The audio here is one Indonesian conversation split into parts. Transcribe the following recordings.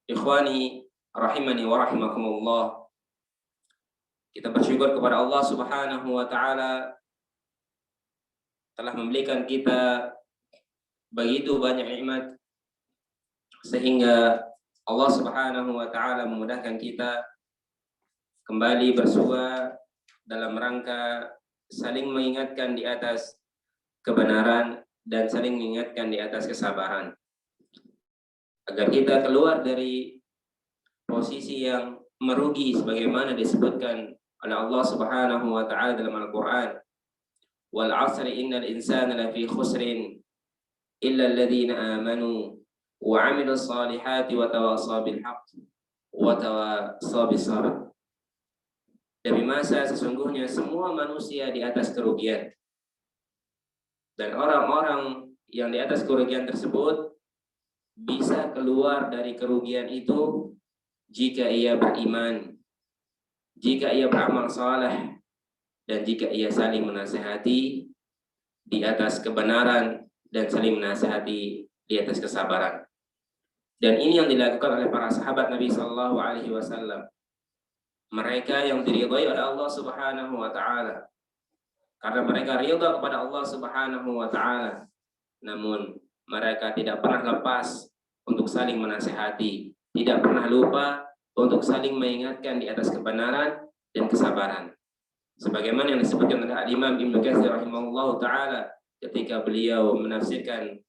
Ikhwani rahimani wa rahimakumullah. Kita bersyukur kepada Allah Subhanahu wa taala telah memberikan kita begitu banyak nikmat sehingga Allah Subhanahu wa taala memudahkan kita kembali bersua dalam rangka saling mengingatkan di atas kebenaran dan saling mengingatkan di atas kesabaran, agar kita keluar dari posisi yang merugi sebagaimana disebutkan oleh Allah Subhanahu wa taala dalam Al-Qur'an. Wal 'asri innal insana lafi khusrin illa alladziina aamanu wa 'amilus shalihati wa tawassaw bil haqq wa tawassaw bis sabr. Demi masa sesungguhnya semua manusia di atas kerugian, dan orang-orang yang di atas kerugian tersebut bisa keluar dari kerugian itu jika ia beriman, jika ia beramal saleh, dan jika ia saling menasihati di atas kebenaran dan saling menasihati di atas kesabaran. Dan ini yang dilakukan oleh para sahabat Nabi Sallallahu Alaihi Wasallam. Mereka yang diridhai oleh Allah Subhanahu Wa Taala, karena mereka ridha kepada Allah Subhanahu Wa Taala. Namun mereka tidak pernah lepas untuk saling menasihati, tidak pernah lupa untuk saling mengingatkan di atas kebenaran dan kesabaran. Sebagaimana yang disebutkan oleh Imam Ibnu Katsir rahimahullahu taala ketika beliau menafsirkan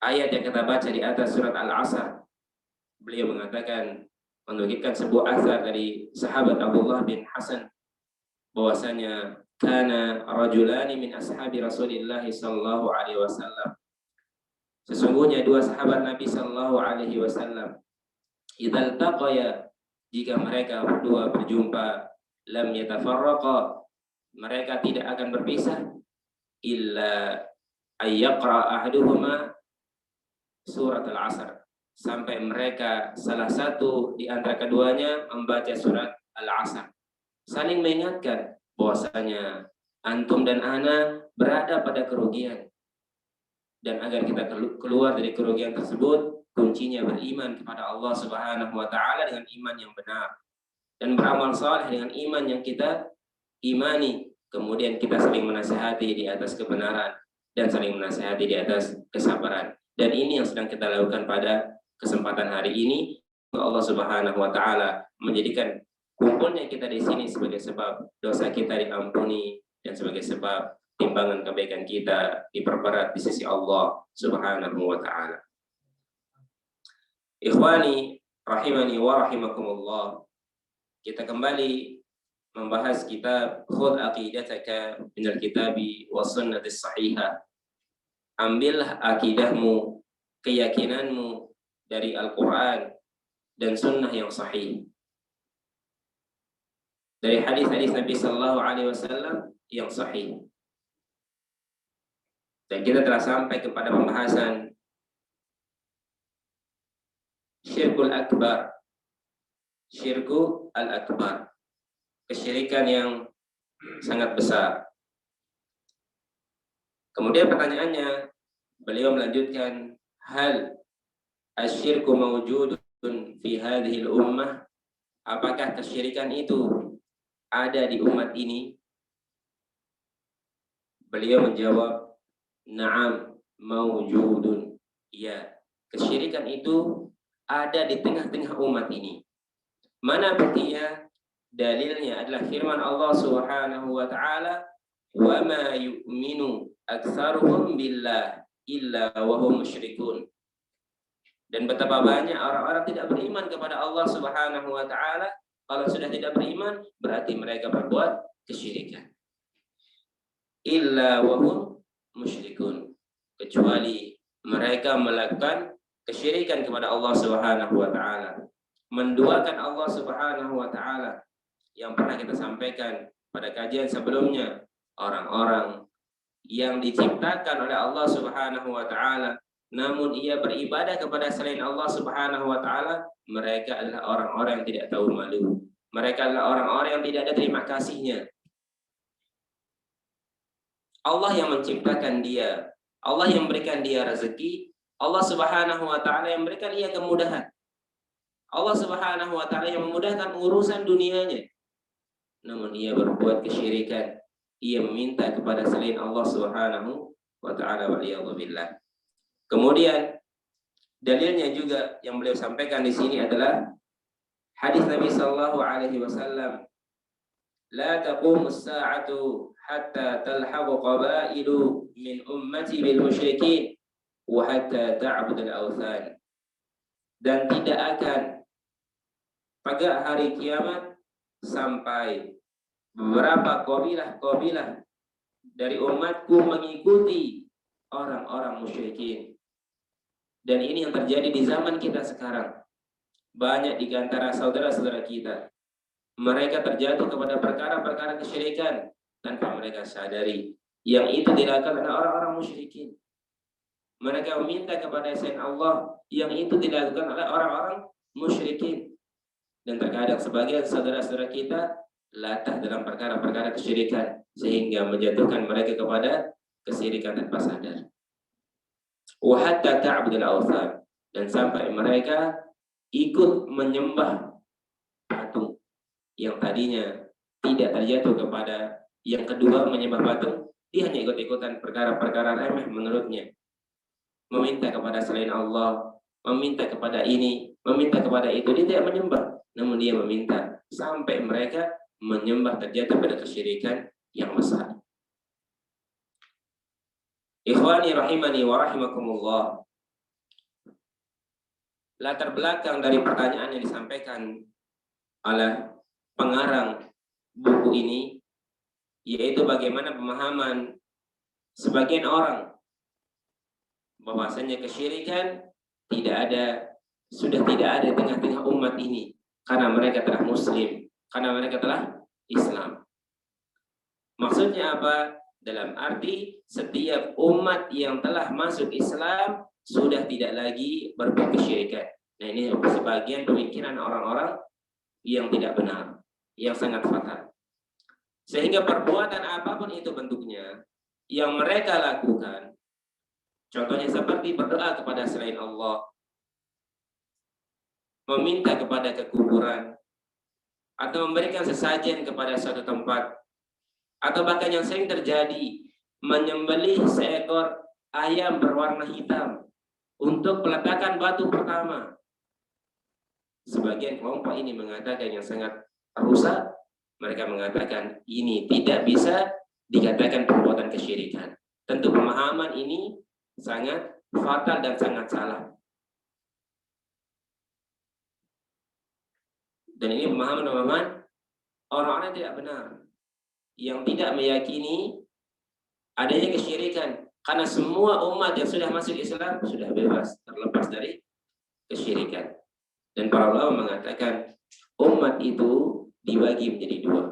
ayat yang kita baca di atas surat Al-'Asr, beliau mengatakan, menukilkan sebuah asar dari sahabat Abdullah bin Hasan bahwasanya kana rajulani min ashabi Rasulillah sallallahu alaihi wasallam, sesungguhnya dua sahabat Nabi sallallahu alaihi wasallam, idzal taqaya, jika mereka berdua berjumpa, lam yatafarraqa, mereka tidak akan berpisah, illa ayyaqra ahaduhuma surat Al-'Asr, sampai mereka salah satu di antara keduanya membaca surat Al-'Asr, saling mengingatkan bahwasanya antum dan ana berada pada kerugian, dan agar kita keluar dari kerugian tersebut, kuncinya beriman kepada Allah Subhanahu wa taala dengan iman yang benar, dan beramal saleh dengan iman yang kita imani. Kemudian kita saling menasihati di atas kebenaran dan saling menasihati di atas kesabaran. Dan ini yang sedang kita lakukan pada kesempatan hari ini. Allah Subhanahu wa taala menjadikan kumpulnya kita di sini sebagai sebab dosa kita diampuni dan sebagai sebab timbangan kebaikan kita diperberat di sisi Allah Subhanahu wa taala. Ikhwani rahimani wa rahimakumullah. Kita kembali membahas kitab Khudh Aqidataka minal Kitabi was Sunnatis Shahihah. Ambillah akidahmu, keyakinanmu dari Al-Quran dan Sunnah yang sahih, dari hadis-hadis Nabi Sallallahu Alaihi Wasallam yang sahih. Dan kita telah sampai kepada pembahasan syirkul akbar, syirku al-akbar, kesyirikan yang sangat besar. Kemudian pertanyaannya, beliau melanjutkan, hal asyirku mawjudun fi hadhihi al-ummah, apakah kesyirikan itu ada di umat ini? Beliau menjawab, na'am mawjudun, ya, kesyirikan itu ada di tengah-tengah umat ini. Mana buktinya? Dalilnya adalah firman Allah Subhanahu wa taala, wa ma yu'minu aktsaruhum billah illa wa hum musyrikun. Dan betapa banyak orang-orang tidak beriman kepada Allah Subhanahu wa taala. Kalau sudah tidak beriman, berarti mereka berbuat kesyirikan. Illa wa hum musyrikun, kecuali mereka melakukan kesyirikan kepada Allah Subhanahu wa taala, menduakan Allah Subhanahu wa taala. Yang pernah kita sampaikan pada kajian sebelumnya, orang-orang yang diciptakan oleh Allah Subhanahu wa taala namun ia beribadah kepada selain Allah Subhanahu wa taala, mereka adalah orang-orang yang tidak tahu malu. Mereka adalah orang-orang yang tidak ada terima kasihnya. Allah yang menciptakan dia, Allah yang memberikan dia rezeki, Allah Subhanahu wa taala yang memberikan dia kemudahan. Allah Subhanahu wa taala yang memudahkan urusan dunianya, namun ia berbuat kesyirikan, ia meminta kepada selain Allah Subhanahu wa taala, waliyadzubillah. Kemudian dalilnya juga yang beliau sampaikan di sini adalah hadis Nabi sallallahu alaihi wasallam, la taqumus sa'atu hatta talhaqu qabailu min ummati bil musyrikin wa hatta ta'budul awthan. Dan tidak akan pada hari kiamat sampai beberapa kabilah dari umatku mengikuti orang-orang musyrikin. Dan ini yang terjadi di zaman kita sekarang. Banyak di antara saudara-saudara kita, mereka terjatuh kepada perkara-perkara kesyirikan tanpa mereka sadari. Yang itu dilakukan oleh orang-orang musyrikin. Mereka meminta kepada selain Allah, yang itu dilakukan oleh orang-orang musyrikin. Dan terkadang sebagian saudara-saudara kita latah dalam perkara-perkara kesyirikan sehingga menjatuhkan mereka kepada kesyirikan tanpa sadar. Wa hatta ta'budul awthan, dan sampai mereka ikut menyembah patung yang tadinya tidak terjatuh kepada yang kedua menyembah patung, dia hanya ikut-ikutan perkara-perkara remeh menurutnya. Meminta kepada selain Allah, meminta kepada ini, meminta kepada itu, dia tidak menyembah, namun dia meminta sampai mereka menyembah terjatuh pada kesyirikan yang besar. Ikhwani rahimani wa rahimakumullah. Latar belakang dari pertanyaan yang disampaikan oleh pengarang buku ini yaitu bagaimana pemahaman sebagian orang bahwasanya kesyirikan sudah tidak ada di tengah-tengah umat ini karena mereka telah muslim, karena mereka telah Islam. Maksudnya apa? Dalam arti setiap umat yang telah masuk Islam sudah tidak lagi berbuat kesyirikan. Nah, ini sebagian pemikiran orang-orang yang tidak benar, yang sangat fatal. Sehingga perbuatan apapun itu bentuknya yang mereka lakukan, contohnya seperti berdoa kepada selain Allah, meminta kepada kekuburan, atau memberikan sesajen kepada suatu tempat, atau bahkan yang sering terjadi, menyembelih seekor ayam berwarna hitam untuk peletakan batu pertama. Sebagian kelompok ini mengatakan yang sangat rusak, mereka mengatakan ini tidak bisa dikatakan perbuatan kesyirikan. Tentu pemahaman ini sangat fatal dan sangat salah. Dan ini pemahaman orang-orang yang tidak benar, yang tidak meyakini adanya kesyirikan, karena semua umat yang sudah masuk Islam sudah bebas, terlepas dari kesyirikan. Dan para ulama mengatakan umat itu dibagi menjadi dua.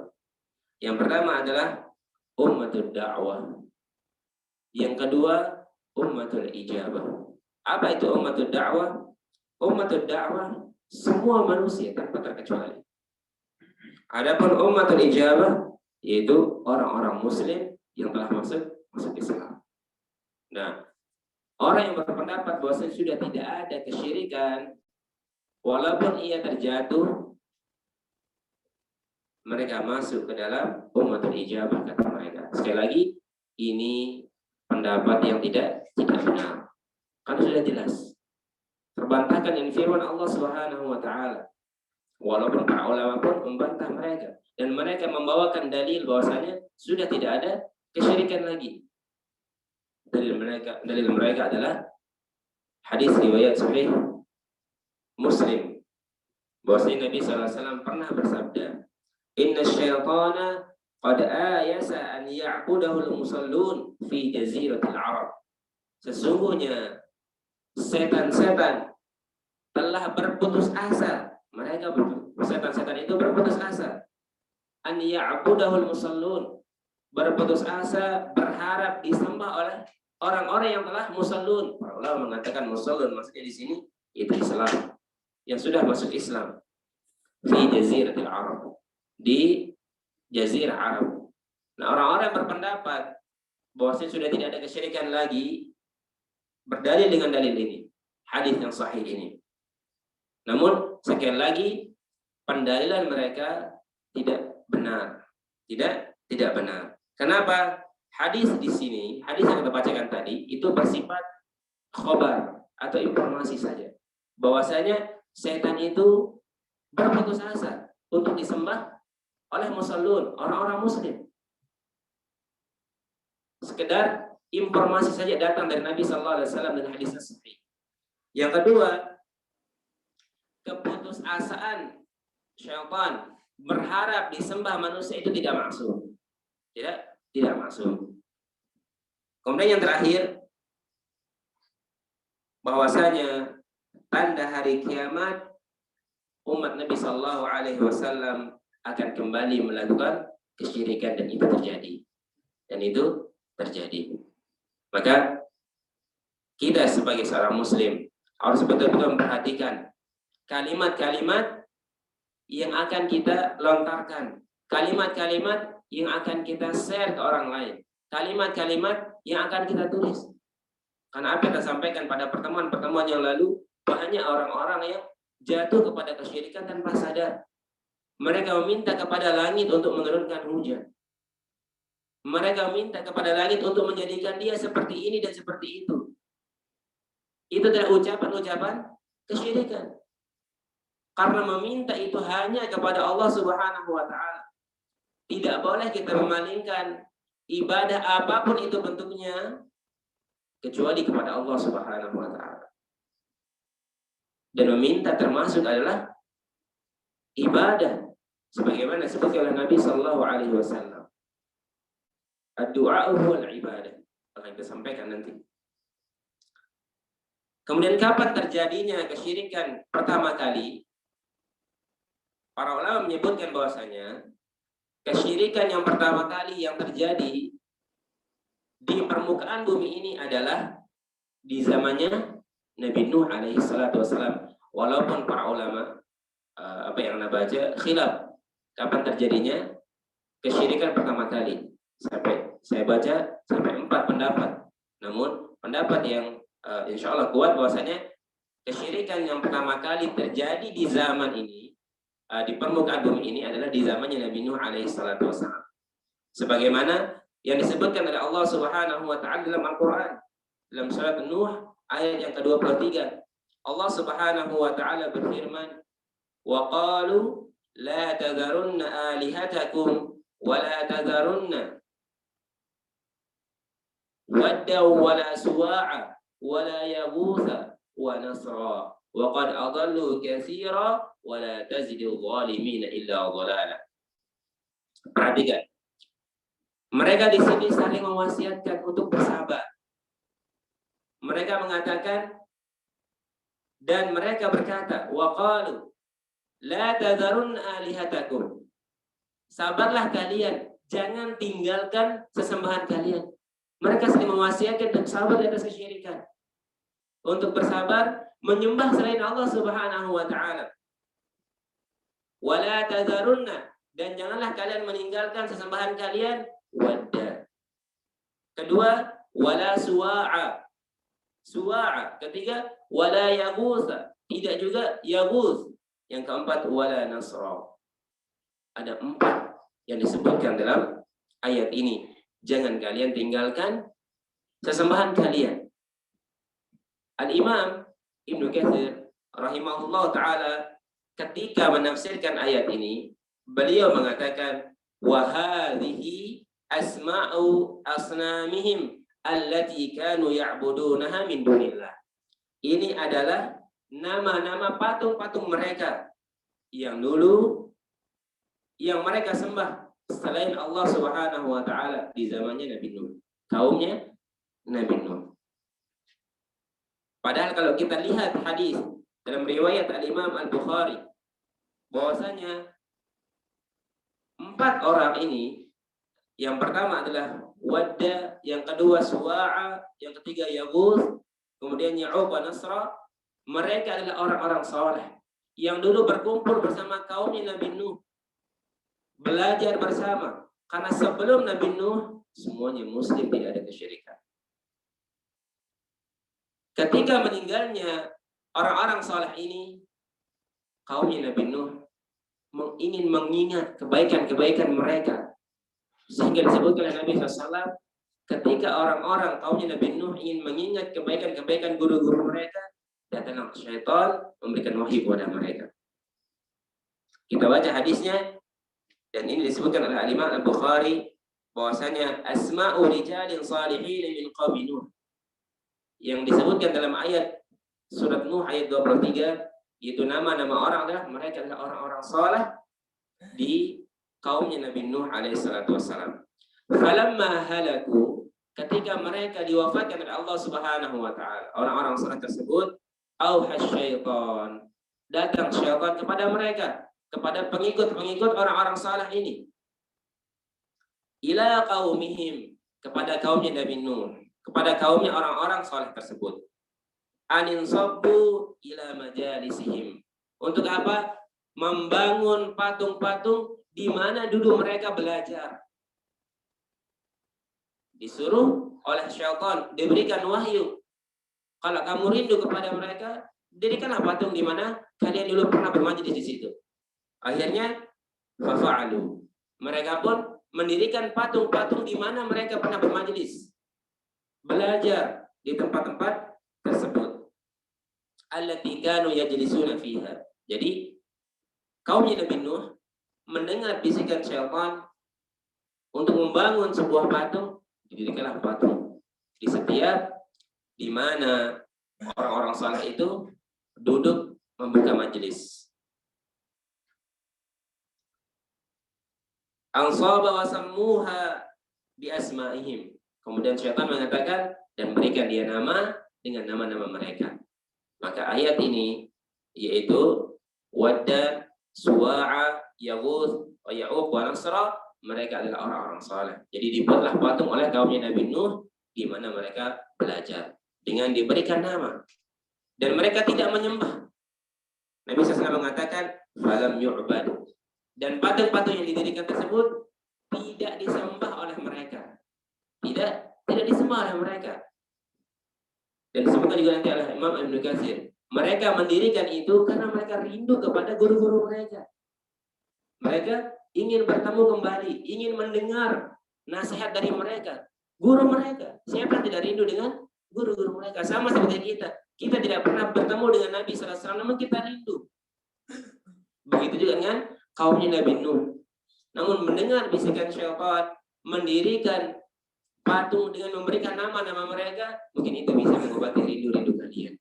Yang pertama adalah ummatul da'wah, yang kedua ummatul ijabah. Apa itu ummatul da'wah? Ummatul da'wah semua manusia tanpa terkecuali. Adapun ummatul ijabah yaitu orang-orang muslim yang telah masuk Islam. Nah, orang yang berpendapat bahwa sudah tidak ada kesyirikan, walaupun ia terjatuh, mereka masuk ke dalam ummatul ijabah, kata mereka. Sekali lagi, ini pendapat yang tidak benar. Karena sudah jelas terbantahkan yang firman Allah Subhanahu wa taala. Walaupun para ulama pun membantah mereka, dan mereka membawakan dalil bahwasanya sudah tidak ada kesyirikan lagi. Dalil mereka adalah hadis riwayat sahih Muslim bahwasanya Nabi sallallahu alaihi wasallam pernah bersabda, "Inna syaitana qad ayasa an ya'budahu al-musallun fi jaziratil Arab." Sesungguhnya setan-setan telah berputus asa. Setan-setan itu berputus asa. An ya'budahul musallun, berputus asa berharap disembah oleh orang-orang yang telah musallun. Para ulama mengatakan musallun maksudnya di sini itu Islam, yang sudah masuk Islam. Fi jaziratil Arab, di jazirah Arab. Nah, orang-orang yang berpendapat bahwasanya sudah tidak ada kesyirikan lagi berdalil dengan dalil ini, hadis yang sahih ini. Namun sekali lagi pendalilan mereka tidak benar. Tidak benar. Kenapa? Hadis di sini, hadis yang kita bacakan tadi itu bersifat khobar atau informasi saja. Bahwasanya setan itu berputus asa untuk disembah oleh musallun, orang-orang muslim. Sekedar informasi saja datang dari Nabi sallallahu alaihi wasallam dan hadis sahih. Yang kedua, keputusasaan syaitan berharap disembah manusia itu tidak maksum. Tidak maksum. Kemudian yang terakhir, bahwasanya tanda hari kiamat umat Nabi sallallahu alaihi wasallam akan kembali melakukan kesyirikan dan itu terjadi. Maka kita sebagai seorang muslim harus betul-betul memperhatikan kalimat-kalimat yang akan kita lontarkan, kalimat-kalimat yang akan kita share ke orang lain, kalimat-kalimat yang akan kita tulis. Karena apa yang kita sampaikan pada pertemuan-pertemuan yang lalu, banyak orang-orang yang jatuh kepada kesyirikan tanpa sadar. Mereka meminta kepada langit untuk menurunkan hujan. Mereka minta kepada langit untuk menjadikan dia seperti ini dan seperti itu. Itu adalah ucapan-ucapan kesyirikan. Karena meminta itu hanya kepada Allah Subhanahu wa taala. Tidak boleh kita memalingkan ibadah apapun itu bentuknya kecuali kepada Allah Subhanahu wa taala. Dan meminta termasuk adalah ibadah sebagaimana disebutkan oleh Nabi sallallahu alaihi wasallam. Ad-du'a huwal ibadah. Akan kita sampaikan nanti. Kemudian kapan terjadinya kesyirikan pertama kali? Para ulama menyebutkan bahwasanya kesyirikan yang pertama kali yang terjadi di permukaan bumi ini adalah di zamannya Nabi Nuh alaihi salatu wasalam. Walaupun para ulama apa yang Anda baca khilaf kapan terjadinya kesyirikan pertama kali. Saya baca sampai 4 pendapat. Namun pendapat yang insya Allah kuat bahwasanya kesyirikan yang pertama kali terjadi di zaman ini, di permukaan bumi ini adalah di zamannya Nabi Nuh alaihi salatu wasallam. Sebagaimana yang disebutkan oleh Allah Subhanahu wa taala dalam Al-Qur'an dalam surat Nuh ayat yang ke-23. Allah Subhanahu wa taala berfirman, "Wa qalu la tadharunna alihatakum wa la tadharunna wadda wa la suwa'a wa la yaghutha wa nasra wa qad adallu katsira wa la tazidu zalimina illa dhalala." Perhatikan. Mereka di sini saling mewasiatkan untuk bersabar. Mereka mengatakan dan mereka berkata, wa qalu la tadharunna alihatakum. Sabarlah kalian, jangan tinggalkan sesembahan kalian. Mereka saling mewasiatkan dan sabar di atas kesyirikan. Untuk bersabar menyembah selain Allah Subhanahu wa taala. Wala tadharunna, dan janganlah kalian meninggalkan sesembahan kalian wadda. Kedua, wala suwa'a. Suwa'a. Ketiga, wala yaghutha. Tidak juga yaghuz. Yang keempat, wala nasra. Ada 4 yang disebutkan dalam ayat ini. Jangan kalian tinggalkan sesembahan kalian. Al-Imam Ibnu Katsir rahimahullah ta'ala ketika menafsirkan ayat ini, beliau mengatakan, wa hadhihi asma'u asnamihim allati kanu ya'budunaha min dunillah. Ini adalah nama-nama patung-patung mereka yang dulu yang mereka sembah selain Allah Subhanahu wa taala di zamannya Nabi Nuh, kaumnya Nabi Nuh. Padahal kalau kita lihat hadis dalam riwayat Al-Imam Al-Bukhari bahwasanya 4 orang ini, yang pertama adalah Wadda, yang kedua Suwa'a, yang ketiga Yaghuz, kemudian Ya'uq wa Nasra, mereka adalah orang-orang saleh yang dulu berkumpul bersama kaumnya Nabi Nuh, belajar bersama. Karena sebelum Nabi Nuh semuanya muslim, tidak ada kesyirikan. Ketika meninggalnya orang-orang saleh ini, kaumnya Nabi Nuh ingin mengingat kebaikan-kebaikan mereka. Sehingga disebutkan oleh Nabi SAW, ketika orang-orang kaumnya Nabi Nuh ingin mengingat kebaikan-kebaikan guru-guru mereka, datanglah syaitan memberikan wahyu kepada mereka. Kita baca hadisnya, dan ini disebutkan oleh Imam Al-Bukhari, bahwasanya asma'u rijalin salihin min qaumi Nuh, yang disebutkan dalam ayat surat Nuh ayat 23, itu nama-nama orang adalah mereka adalah orang-orang saleh di kaumnya Nabi Nuh alaihissalatu wassalam. Falamma halaku, ketika mereka diwafatkan oleh Allah Subhanahu wa taala, orang-orang saleh tersebut, auhas syaitan, datang syaitan kepada mereka, kepada pengikut-pengikut orang-orang saleh ini, ila qaumihim, kepada kaumnya Nabi Nuh, kepada kaumnya orang-orang saleh tersebut, anin sabbu ila majalisihim, untuk apa? Membangun patung-patung di mana dulu mereka belajar. Disuruh oleh syaitan, diberikan wahyu, kalau kamu rindu kepada mereka, dirikanlah patung di mana kalian dulu pernah bermajlis di situ. Akhirnya fafa'alu, mereka pun mendirikan patung-patung di mana mereka pernah bermajlis, belajar di tempat-tempat tersebut. Allati kanu yajlisuna fiha. Jadi kaumnya Nabi Nuh mendengar bisikan syaitan untuk membangun sebuah patung, didirikanlah patung di setiap di mana orang-orang saleh itu duduk membuka majelis. Ansaba wa sammuha bi asma'ihim. Kemudian syaitan mengatakan dan berikan dia nama dengan nama-nama mereka. Maka ayat ini yaitu Wadda, Suwa'a, Yaghuz, Ya'uq wa Nasra, mereka adalah orang-orang saleh. Jadi dibuatlah patung oleh kaumnya Nabi Nuh di mana mereka belajar dengan diberikan nama, dan mereka tidak menyembah. Nabi SAW mengatakan falam yu'bad, dan patung-patung yang didirikan tersebut tidak disembah oleh mereka, tidak disembah oleh mereka. Dan disebutkan juga nanti oleh Imam Ibnu Katsir, mereka mendirikan itu karena mereka rindu kepada guru-guru mereka. Mereka ingin bertemu kembali, ingin mendengar nasihat dari mereka, guru mereka. Siapa yang tidak rindu dengan guru-guru mereka? Sama seperti kita. Kita tidak pernah bertemu dengan Nabi SAW, namun kita rindu. Begitu juga dengan kaumnya Nabi Nuh. Namun mendengar bisikan syaitan, mendirikan patung dengan memberikan nama-nama mereka, mungkin itu bisa mengobati rindu-rindu kalian.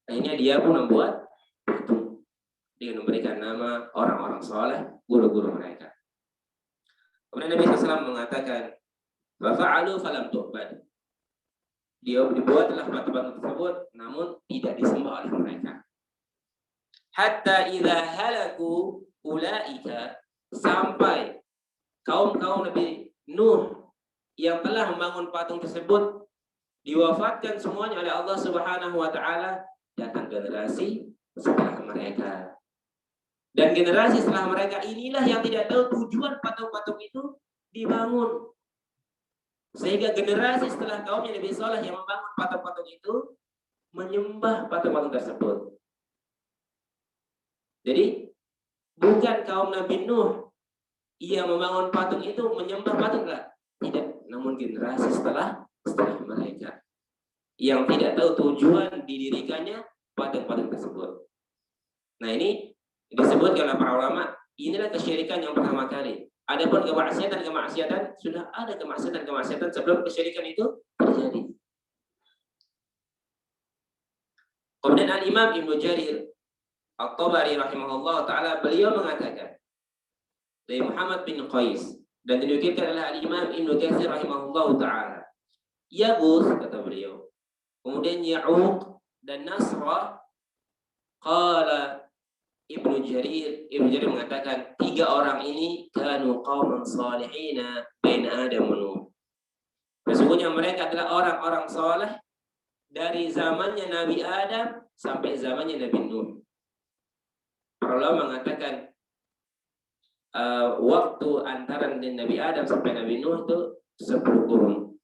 Akhirnya dia pun membuat patung dengan memberikan nama orang-orang soleh, guru-guru mereka. Kemudian Nabi SAW mengatakan, "Fa'alu falam tu'bad." Dia dibuatlah patung-patung tersebut, namun tidak disembah oleh mereka. Hatta idza halaku ulaika, sampai kaum-kaum Nabi Nuh yang telah membangun patung tersebut diwafatkan semuanya oleh Allah Subhanahu wa taala, datang generasi setelah mereka. Dan generasi setelah mereka inilah yang tidak tahu tujuan patung-patung itu dibangun. Sehingga generasi setelah kaumnya Nabi Saleh yang membangun patung-patung itu menyembah patung-patung tersebut. Jadi bukan kaum Nabi Nuh yang membangun patung itu menyembah patung, enggak. Tidak, namun generasi setelah mereka yang tidak tahu tujuan didirikannya patung-patung tersebut. Nah, ini disebutkan oleh para ulama, inilah kesyirikan yang pertama kali. Adapun kemaksiatan sudah ada kemaksiatan sebelum kesyirikan itu terjadi. Kemudian Al-Imam Ibnu Jarir At-Tabari rahimahullah taala, beliau mengatakan dari Muhammad bin Qais, dan dinukilkan oleh Al-Imam Ibnu Katsir rahimahullah taala, Yaghuz, kata beliau, kemudian Ya'uq dan Nasra. Qala Ibnu Jarir mengatakan, tiga orang ini kanu qauman salihina baina Adam wa Nuh. Sesungguhnya mereka adalah orang-orang saleh dari zamannya Nabi Adam sampai zamannya Nabi Nuh. Para ulama mengatakan waktu antara Nabi Adam sampai Nabi Nuh itu 10 kurun.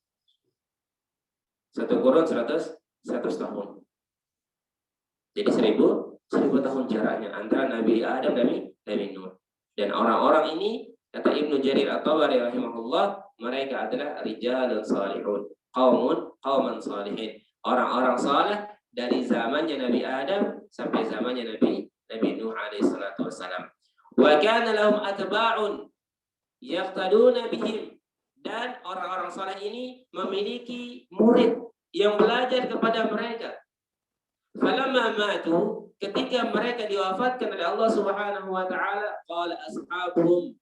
1 kurun 100 tahun. Jadi 1000 1000 tahun jaraknya antara Nabi Adam dan Nabi Nuh. Dan orang-orang ini, kata Ibnu Jarir At-Tabari rahimahullah, mereka adalah rijalun salihun, qauman salihin. Orang-orang saleh dari zamannya Nabi Adam sampai zamannya Nabi Nuh alaihi salatu wassalam. Wa kana lahum atba'un yaqtaduna bihim. Dan orang-orang saleh ini memiliki murid yang belajar kepada mereka. Falamma matu, ketika mereka diwafatkan oleh Allah Subhanahu wa taala, qala ashabuhum,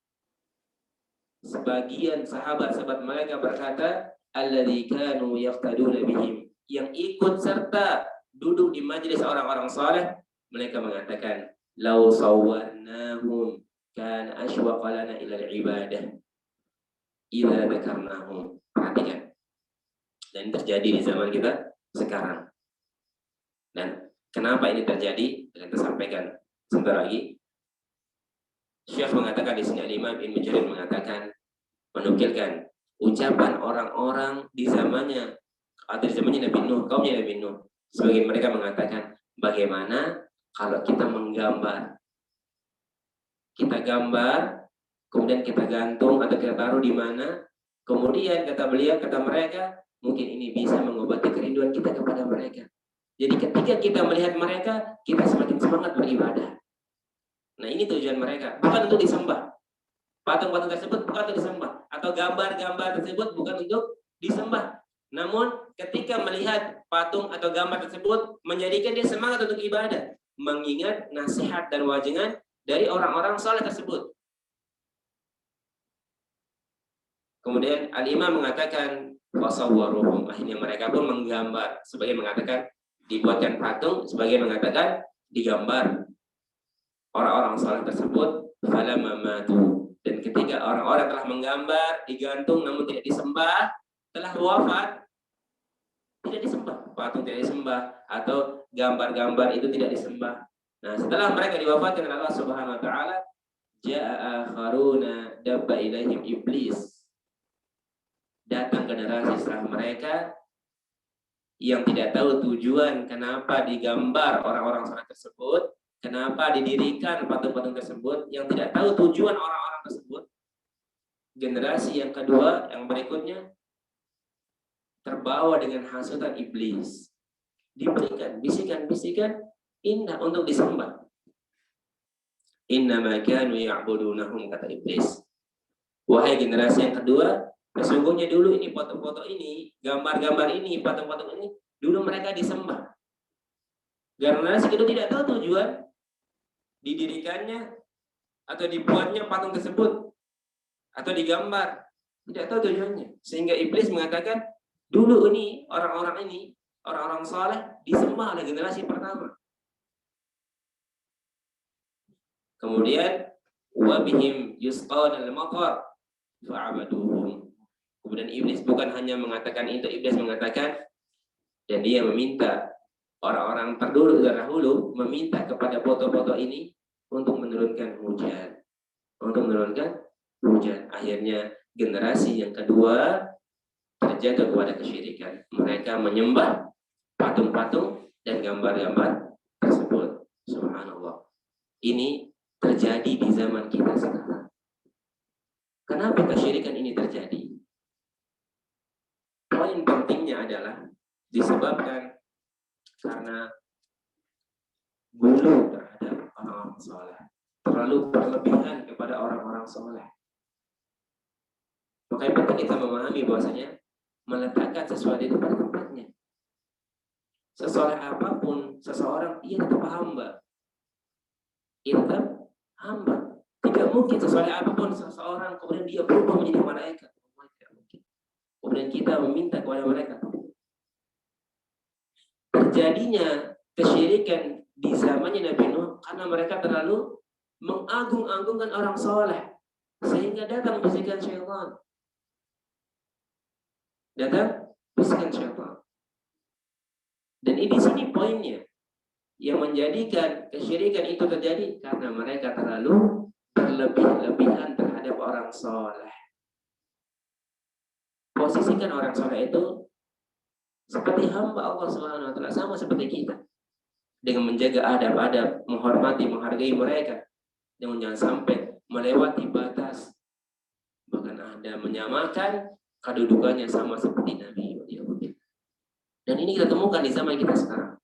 sebagian sahabat-sahabat mereka berkata, alladzi kanu yaqtaduna bihim, yang ikut serta duduk di majelis orang-orang saleh, mereka mengatakan, law sawwarnahum kana ashwaqa lana ila al-ibadah idza dzakarnahum. Perhatikan. Dan terjadi di zaman kita sekarang. Dan kenapa ini terjadi? Akan kita sampaikan sebentar lagi. Syekh mengatakan di sini, Imam Ibnu Jarir mengatakan, menukilkan ucapan orang-orang di zamannya atau di zamannya Nabi Nuh, kaumnya Nabi Nuh. Sebagian mereka mengatakan, bagaimana kalau kita menggambar? Kita gambar, kemudian kita gantung atau kita taruh di mana? Kemudian kata beliau, kata mereka, mungkin ini bisa mengobati kerinduan kita kepada mereka. Jadi ketika kita melihat mereka, kita semakin semangat beribadah. Nah, ini tujuan mereka, bukan untuk disembah. Patung-patung tersebut bukan untuk disembah, atau gambar-gambar tersebut bukan untuk disembah. Namun ketika melihat patung atau gambar tersebut, menjadikan dia semangat untuk ibadah, mengingat nasihat dan wajangan dari orang-orang saleh tersebut. Kemudian Al-Imam mengatakan, wasawwaruhum, akhirnya mereka pun menggambar. Sebagian mengatakan dibuatkan patung, sebagian mengatakan digambar orang-orang saleh tersebut. Falamma matu, dan ketika orang-orang telah menggambar, digantung namun tidak disembah, telah wafat, tidak disembah, patung tidak disembah atau gambar-gambar itu tidak disembah. Nah, setelah mereka diwafatkan oleh Allah Subhanahu wa taala, jaa akharuna dabba ilaihim iblis. Datang generasi setelah mereka yang tidak tahu tujuan kenapa digambar orang-orang saleh tersebut, kenapa didirikan patung-patung tersebut, yang tidak tahu tujuan orang-orang tersebut. Generasi yang kedua, yang berikutnya, terbawa dengan hasutan iblis. Diberikan bisikan-bisikan indah untuk disembah. Innama kanu ya'budunahum, kata iblis. Wahai generasi yang kedua, sesungguhnya dulu ini foto-foto ini, gambar-gambar ini, patung-patung ini, dulu mereka disembah. Generasi kedua tidak tahu tujuan didirikannya atau dibuatnya patung tersebut atau digambar, tidak tahu tujuannya. Sehingga iblis mengatakan, dulu ini orang-orang saleh disembah oleh generasi pertama. Kemudian wabihim yusqawna al-matar fa'abaduhum. Kemudian iblis bukan hanya mengatakan itu, iblis mengatakan, dan dia meminta orang-orang terdahulu meminta kepada foto-foto ini untuk menurunkan hujan. Akhirnya generasi yang kedua terjatuh kepada kesyirikan. Mereka menyembah patung-patung dan gambar-gambar tersebut. Subhanallah. Ini terjadi di zaman kita sekarang. Kenapa kesyirikan ini terjadi? Poin pentingnya adalah disebabkan karena gulu terhadap orang-orang soleh, terlalu berlebihan kepada orang-orang soleh. Makanya penting kita memahami bahwasanya meletakkan sesuatu itu pada tempatnya. Sesoleh apapun seseorang, ia tetap hamba. Tidak mungkin sesoleh apapun seseorang kemudian dia berubah menjadi malaikat. Kemudian kita meminta kepada mereka. Terjadinya kesyirikan di zamannya Nabi Nuh karena mereka terlalu mengagung-agungkan orang soleh, sehingga datang bisikan syaitan. Dan ini di sini poinnya yang menjadikan kesyirikan itu terjadi karena mereka terlalu berlebih-lebihan terhadap orang soleh. Posisikan orang soleh itu seperti hamba Allah Subhanahu wa taala, sama seperti kita. dengan menjaga adab-adab, menghormati, menghargai mereka, dan jangan sampai melewati batas, bahkan ada menyamakan kedudukannya sama seperti Nabi. Dan ini kita temukan di zaman kita sekarang.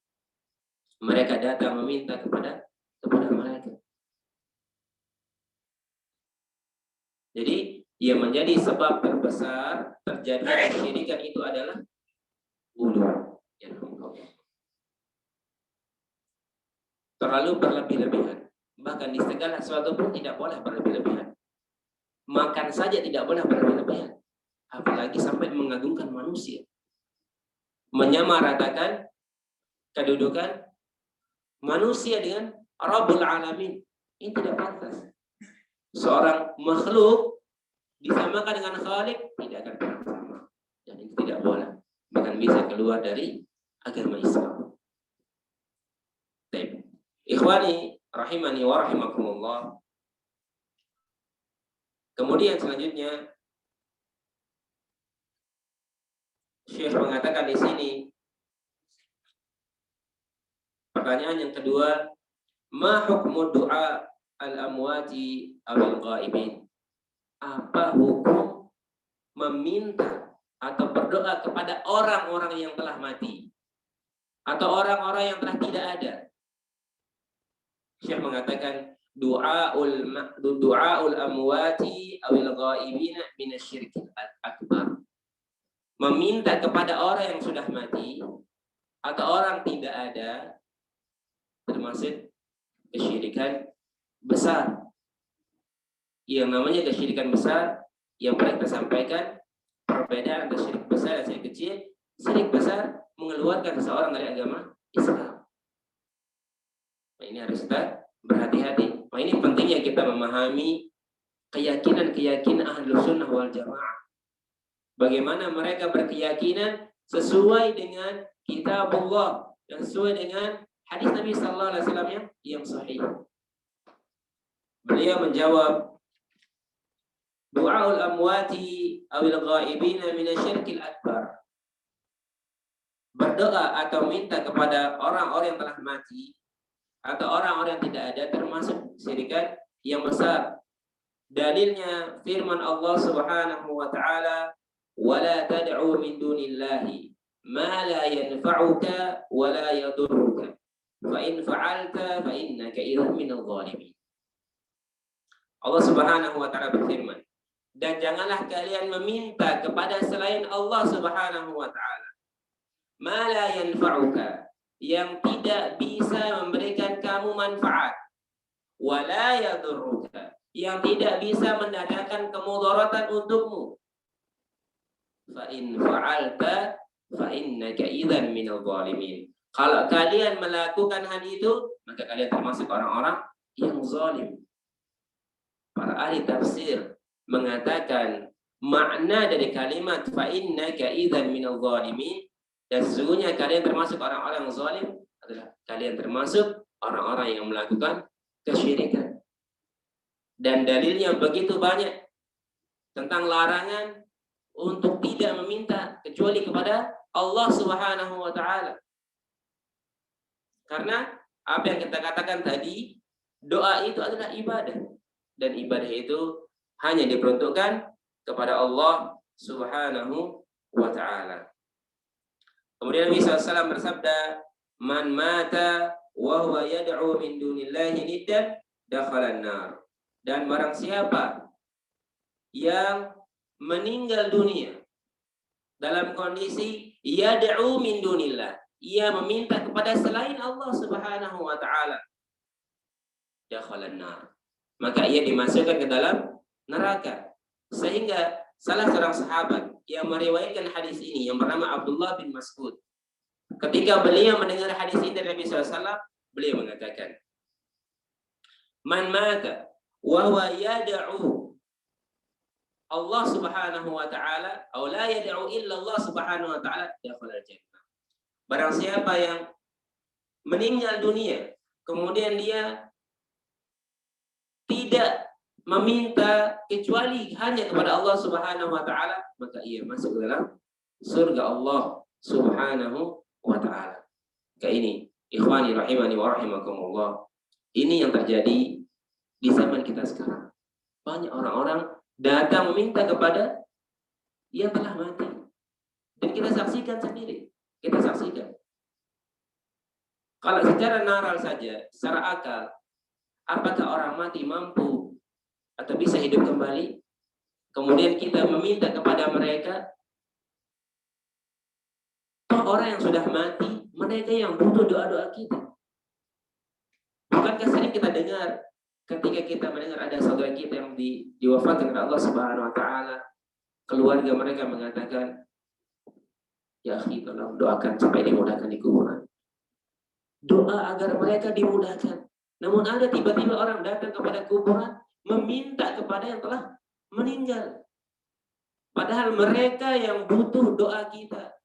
Mereka datang meminta kepada mereka. Jadi yang menjadi sebab terbesar terjadinya kesyirikan itu adalah ulu. Terlalu berlebih-lebihan. Bahkan di segala sesuatu pun tidak boleh berlebih-lebihan. Makan saja tidak boleh berlebih-lebihan. Apalagi sampai mengagungkan manusia. Menyamaratakan kedudukan manusia dengan Rabbul Alamin. Ini tidak pantas. Seorang makhluk disamakan dengan Khalik tidak akan pernah sama. Dan itu tidak boleh. Bahkan bisa keluar dari agama Islam. Baik. Ikhwani rahimani wa rahimakumullah. Kemudian selanjutnya Syekh mengatakan di sini, pertanyaan yang kedua, ma hukmu du'a al-amwati awil ghaibin? Apa hukum meminta atau berdoa kepada orang-orang yang telah mati atau orang-orang yang telah tidak ada? Syekh mengatakan du'aul amwati awil ghaibin minasyirkil akbar. Meminta kepada orang yang sudah mati atau orang tidak ada termasuk kesyirikan besar. Yang namanya kesyirikan besar yang pernah kita sampaikan, perbedaan antara syirik besar dan syirik kecil. Syirik besar mengeluarkan seseorang dari agama Islam. Nah, ini harus kita berhati-hati. Nah, ini pentingnya kita memahami keyakinan Ahlus Sunnah wal Jamaah. Bagaimana mereka berkeyakinan sesuai dengan kitabullah dan sesuai dengan hadis Nabi sallallahu alaihi wasallam yang sahih. Beliau menjawab, du'aul amwati awil ghaibin minasyirkil akbar. Berdoa atau minta kepada orang-orang yang telah mati atau orang-orang yang tidak ada termasuk syirikan yang besar. Dalilnya firman Allah Subhanahu wa taala, "Wala tad'u min dunillahi ma la yanfa'uka wa la yadurruka. Fa in fa'alta fa innaka idzan minadh dhalimin." Allah Subhanahu wa taala berfirman, dan janganlah kalian meminta kepada selain Allah Subhanahu wa taala ma la yanfa'uka, yang tidak bisa memberikan kamu manfaat, wala yadurruka, yang tidak bisa mendatangkan kemudaratan untukmu. Fa in fa'alta fa innaka idzan minadh dhalimin. Kalau kalian melakukan hal itu, maka kalian termasuk orang-orang yang zalim. Para ahli tafsir mengatakan makna dari kalimat fa innaka idzan minadh dhalimin, dan sesungguhnya kalian termasuk orang-orang yang zalim adalah kalian termasuk orang-orang yang melakukan kesyirikan. Dan dalilnya begitu banyak tentang larangan untuk tidak meminta kecuali kepada Allah Subhanahu wa taala. Karena apa yang kita katakan tadi, doa itu adalah ibadah, dan ibadah itu hanya diperuntukkan kepada Allah Subhanahu wa taala. Kemudian Nabi SAW bersabda, man mata wa huwa yad'u min dunillahi niddan dakhala an-nar. Dan barang siapa yang meninggal dunia dalam kondisi yad'u min dunillah, ia meminta kepada selain Allah Subhanahu wa taala, dakhala an-nar, maka ia dimasukkan ke dalam neraka. Sehingga salah seorang sahabat yang meriwayatkan hadis ini yang bernama Abdullah bin Mas'ud, ketika beliau mendengar hadis ini dari Nabi SAW, beliau mengatakan, man mata wa huwa yad'u Allah Subhanahu wa taala aw la yad'u illa Allah Subhanahu wa taala dakhala al-jannah. Barang siapa yang meninggal dunia kemudian dia tidak meminta kecuali hanya kepada Allah Subhanahu wa taala, maka ia masuk ke dalam surga Allah Subhanahu wa taala. Ini Ikhwani rahimani wa rahimakumullah. Ini yang terjadi di zaman kita sekarang. Banyak orang-orang datang meminta kepada yang telah mati. Dan kita saksikan sendiri. Kita saksikan. Kalau secara naral saja, secara akal, apakah orang mati mampu atau bisa hidup kembali? Kemudian kita meminta kepada mereka. Toh orang yang sudah mati, mereka yang butuh doa-doa kita. Bukankah sering kita dengar ketika kita mendengar ada saudara kita yang diwafatkan oleh Allah Subhanahu wa taala, keluarga mereka mengatakan, "Ya akhi, tolong doakan supaya dimudahkan di kuburan." Doa agar mereka dimudahkan. Namun ada tiba-tiba orang datang kepada kuburan meminta kepada yang telah meninggal. Padahal mereka yang butuh doa kita.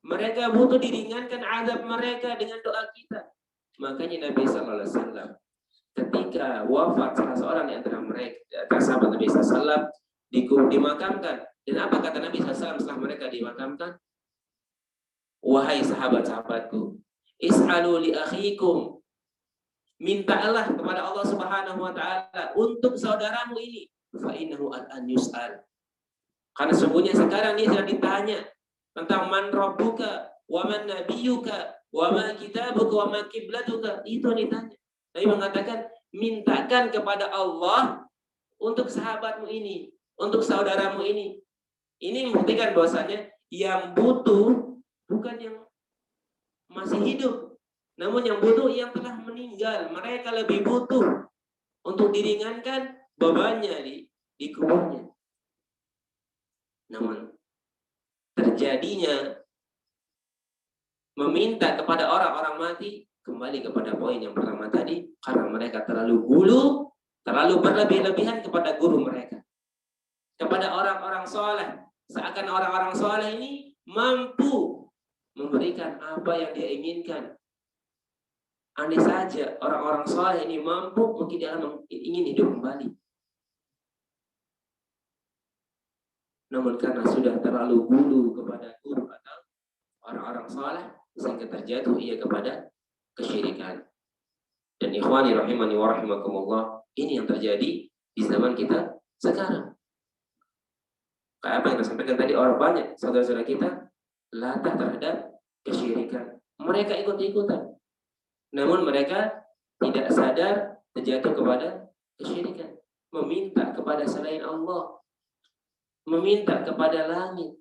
Mereka butuh diringankan azab mereka dengan doa kita. Makanya Nabi sallallahu alaihi wasallam ketika wafat salah seorang di antara mereka, sahabat Nabi sallallahu alaihi wasallam dimakamkan. Dan apa kata Nabi sallallahu alaihi wasallam setelah mereka dimakamkan? Wahai sahabat-sahabatku, is'alu li akhikum. Mintalah kepada Allah Subhanahu wa taala untuk saudaramu ini. Fa innahu an yus'al. Karena sesungguhnya sekarang dia sedang ditanya tentang man rabbuka wa man nabiyyuka wa ma kitabuka wa ma qiblatuka. Itu ditanya. Nabi mengatakan, mintakan kepada Allah untuk sahabatmu ini, untuk saudaramu ini. Ini membuktikan bahwasanya yang butuh bukan yang masih hidup, namun yang butuh yang telah meninggal. Mereka lebih butuh untuk diringankan bebannya di kuburnya. Namun terjadinya meminta kepada orang-orang mati kembali kepada poin yang pertama tadi, karena mereka terlalu gulu, terlalu berlebih-lebihan kepada guru mereka, kepada orang-orang soleh. Seakan orang-orang soleh ini mampu memberikan apa yang dia inginkan. Andai saja orang-orang soleh ini mampu, mungkin dia ingin hidup kembali. Namun karena sudah terlalu gulu kepada guru atau orang-orang soleh, sehingga terjatuh ia kepada kesyirikan. Dan ikhwani rahimani wa rahimakumullah, ini yang terjadi di zaman kita sekarang. Kayak apa yang saya sampaikan tadi, orang banyak saudara-saudara kita latah terhadap kesyirikan. Mereka ikut-ikutan. Namun mereka tidak sadar terjatuh kepada kesyirikan. Meminta kepada selain Allah. Meminta kepada langit.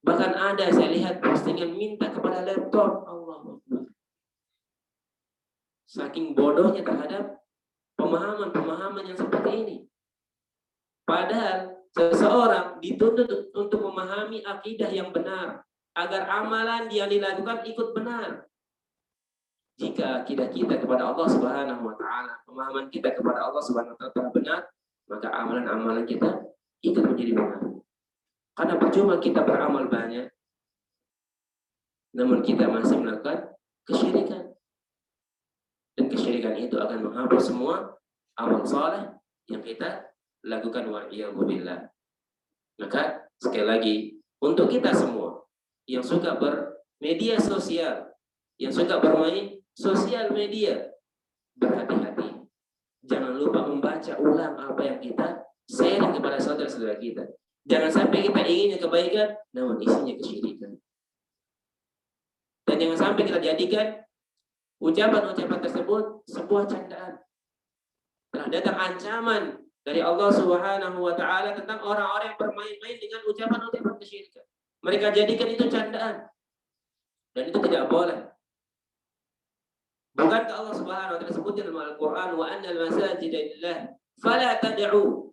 Bahkan ada saya lihat postingan minta kepada laptop. Allah. Saking bodohnya terhadap pemahaman-pemahaman yang seperti ini. Padahal seseorang dituntut untuk memahami akidah yang benar agar amalan yang dilakukan ikut benar. Jika akidah kita kepada Allah Subhanahu wa taala, pemahaman kita kepada Allah Subhanahu wa taala benar, maka amalan-amalan kita ikut menjadi benar. Karena percuma kita beramal banyak, namun kita masih melakukan kesyirikan. Dan kesyirikan itu akan menghapus semua amal saleh yang kita lakukan, wa'iyyazubillah. Maka sekali lagi, untuk kita semua yang suka bermedia sosial, yang suka bermain sosial media, berhati-hati. Jangan lupa membaca ulang apa yang kita sharing kepada saudara-saudara kita. Jangan sampai kita inginnya kebaikan, namun isinya kesyirikan. Dan jangan sampai kita jadikan ucapan-ucapan tersebut sebuah candaan. Telah datang ancaman dari Allah Subhanahu wa taala tentang orang-orang yang bermain-main dengan ucapan-ucapan kesyirikan. Mereka jadikan itu candaan. Dan itu tidak boleh. Bukankah Allah Subhanahu wa taala sebutkan dalam Al-Qur'an, wa annal masajida lillah fala tad'u.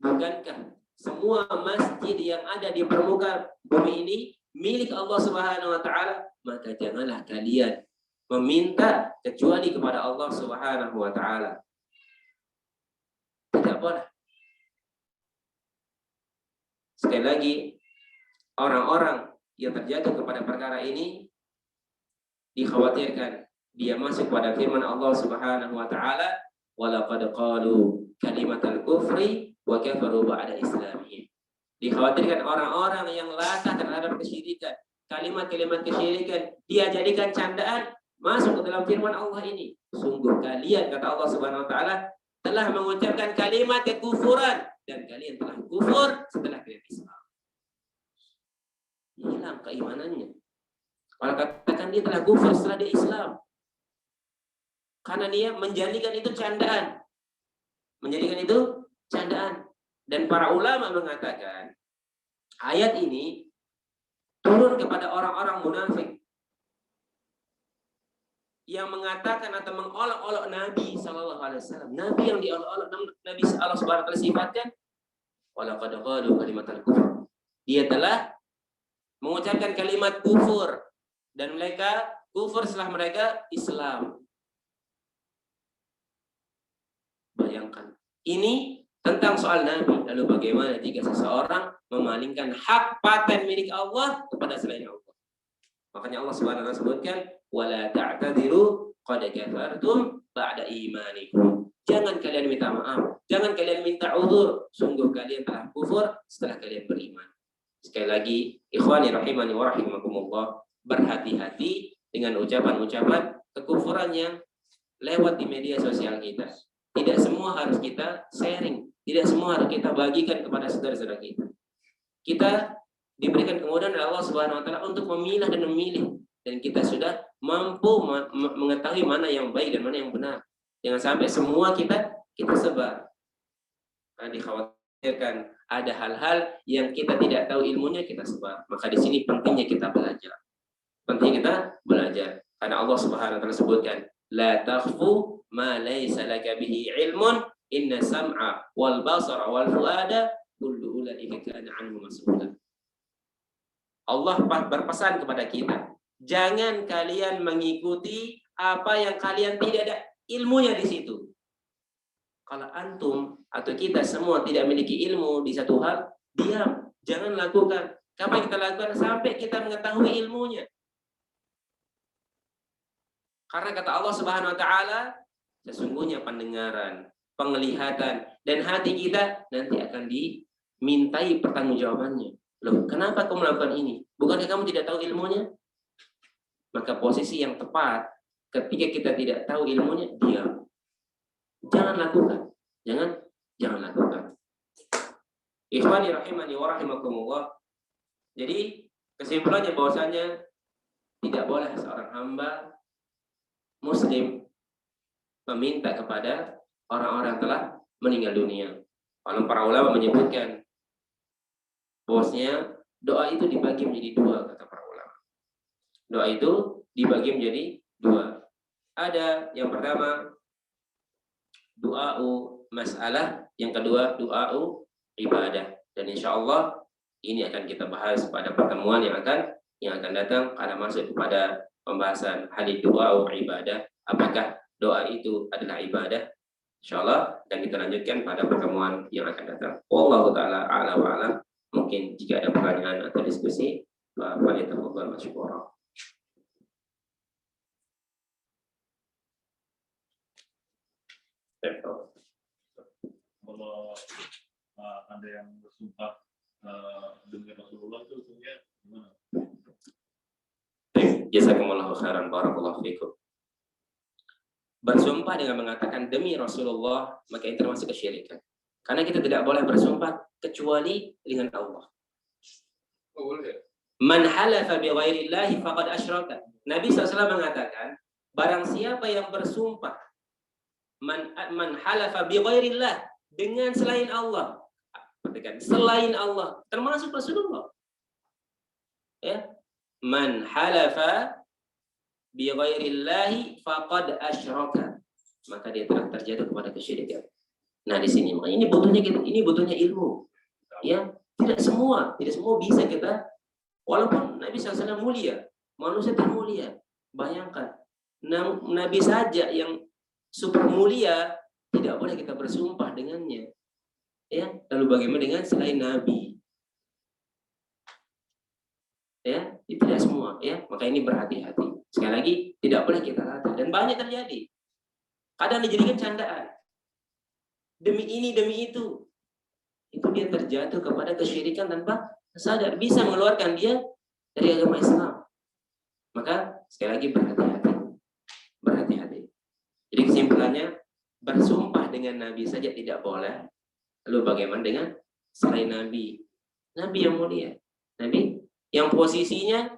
Bukankah semua masjid yang ada di permukaan bumi ini milik Allah Subhanahu wa taala? Maka janganlah kalian meminta kecuali kepada Allah Subhanahu wa taala. Tidak boleh. Sekali lagi, orang-orang yang terjatuh kepada perkara ini dikhawatirkan dia masuk pada firman Allah Subhanahu wa taala, wa laqad qalu kalimatal kufri wa kafaru ba'da islamihim. Dikhawatirkan orang-orang yang latah terhadap kesyirikan, kalimat-kalimat kesyirikan dia jadikan candaan, masuk ke dalam firman Allah ini. Sungguh kalian, kata Allah Subhanahu wa taala, telah mengucapkan kalimat kekufuran dan kalian telah kufur setelah kalian Islam. Hilang keimanannya. Kalau katakan dia telah kufur setelah dia Islam, karena dia menjadikan itu candaan. Menjadikan itu candaan. Dan para ulama mengatakan ayat ini turun kepada orang-orang munafik yang mengatakan atau mengolok-olok Nabi Sallallahu Alaihi Wasallam. Nabi yang diolok-olok Nabi Allah Subhanahu Wa Taala sifatkan, walaqad qalu kalimatal kufur. Dia telah mengucapkan kalimat kufur dan mereka kufur setelah mereka Islam. Bayangkan. Ini tentang soal Nabi. Lalu bagaimana jika seseorang memalingkan hak paten milik Allah kepada selain Allah? Makanya Allah Subhanahu wa taala sebutkan, wala ta'tadiru qad kafartum ba'da imanikum. Jangan kalian minta maaf, jangan kalian minta uzur, sungguh kalian telah kufur setelah kalian beriman. Sekali lagi, ikhwani rahimani wa rahimakumullah, berhati-hati dengan ucapan-ucapan kekufuran yang lewat di media sosial kita. Tidak semua harus kita sharing, tidak semua harus kita bagikan kepada saudara-saudara kita. Kita diberikan kemudahan oleh Allah Subhanahu wa taala untuk memilah dan memilih, dan kita sudah mampu mengetahui mana yang baik dan mana yang benar. Jangan sampai semua kita sebar. Nah, dikhawatirkan ada hal-hal yang kita tidak tahu ilmunya kita sebar. Maka di sini pentingnya kita belajar. Pentingnya kita belajar. Karena Allah Subhanahu wa taala sebutkan, la takhfu ma laysa laka bihi ilmun inna sam'a wal basara wal fuada kullu ulaika kana anhu mas'ula. Allah berpesan kepada kita, jangan kalian mengikuti apa yang kalian tidak ada ilmunya di situ. Kalau antum atau kita semua tidak memiliki ilmu di satu hal, diam, jangan lakukan. Apa yang kita lakukan sampai kita mengetahui ilmunya. Karena kata Allah Subhanahu wa taala, sesungguhnya pendengaran, penglihatan, dan hati kita nanti akan dimintai pertanggungjawabannya. Loh, kenapa kamu melakukan ini? Bukankah kamu tidak tahu ilmunya? Maka posisi yang tepat ketika kita tidak tahu ilmunya, diam. Jangan lakukan. Jangan lakukan. Ikhwani rahimani wa rahimakumullah. Jadi kesimpulannya bahwasanya tidak boleh seorang hamba muslim meminta kepada orang-orang telah meninggal dunia. Kalau para ulama menyebutkan bahwasanya doa itu dibagi menjadi dua, kata para ulama. Doa itu dibagi menjadi dua. Ada yang pertama doa'u masalah, yang kedua doa'u ibadah. Dan insya Allah ini akan kita bahas pada pertemuan yang akan datang, karena masuk kepada pembahasan hadis doa'u ibadah. Apakah doa itu adalah ibadah? Insyaallah, dan kita lanjutkan pada pertemuan yang akan datang. Wallahu taala a'lam wa a'lam. Mungkin jika ada pertanyaan atau diskusi, falyatafadhal masykuran. Kalau ada yang bersumpah demi Rasulullah itu hukumnya gimana? Jazakumullahu khairan, barakallahu fikum. Bersumpah dengan mengatakan demi Rasulullah, maka itu termasuk kesyirikan. Karena kita tidak boleh bersumpah kecuali dengan Allah. Oh, boleh. Man halafa bi ghairillahi faqad asyraka. Nabi SAW mengatakan, barang siapa yang bersumpah man halafa bi ghairillah, dengan selain Allah. Perhatikan, selain Allah, termasuk Rasulullah. Ya. Man halafa bi ghairillahi faqad asyraka, maka dia telah terjatuh kepada kesyirikan. Nah, di sini makanya ini butuhnya ilmu. Ya, tidak semua bisa kita, walaupun Nabi SAW mulia, manusia termulia. Bayangkan, Nabi saja yang super mulia tidak boleh kita bersumpah dengannya. Ya, lalu bagaimana dengan selain Nabi? Ya, tidak semua, ya. Maka ini berhati-hati. Sekali lagi, tidak boleh kita latih, dan banyak terjadi. Kadang dijadikan candaan. Demi ini, demi itu. Itu dia terjatuh kepada kesyirikan tanpa sadar, bisa mengeluarkan dia dari agama Islam. Maka sekali lagi berhati-hati. Berhati-hati. Jadi kesimpulannya, bersumpah dengan Nabi saja tidak boleh. Lalu bagaimana dengan selain Nabi? Nabi yang mulia. Nabi yang posisinya